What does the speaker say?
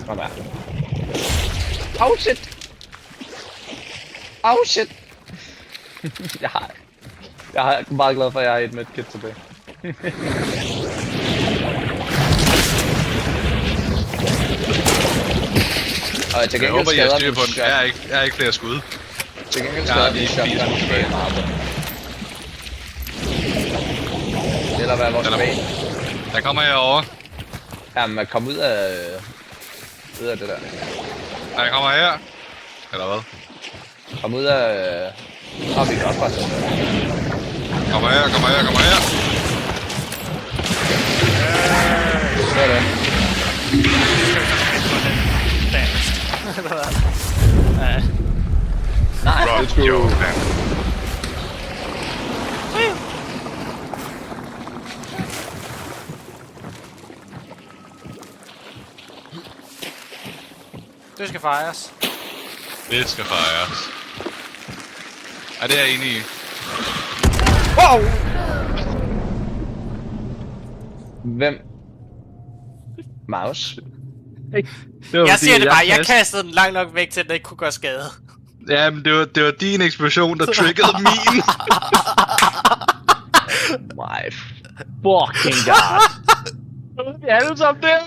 Kom her. Oh shit! Oh shit! jeg er meget glad for, at jeg har et medkit tilbage. Og til gengæld jeg styrer på den. Jeg er ikke flere skud. Til gengæld skader vi shotgun tilbage meget på. Eller hvad er vores bane? Der kommer jeg over. Jamen, kom ud af det der. Der kommer her. Eller hvad? Kom ud af... vi kan også bare tage det. Kommer her. Sådan. Nej, det skulle... Det skal fejres. Det skal fejres. Ja, det er jeg enig i. Wow! Hvem? Mouse? Jeg siger det bare, jeg kastede den langt nok væk til, at den ikke kunne gøre skade. Jamen, det var din eksplosion, der triggede min. My fucking god. Vi er alle sammen der.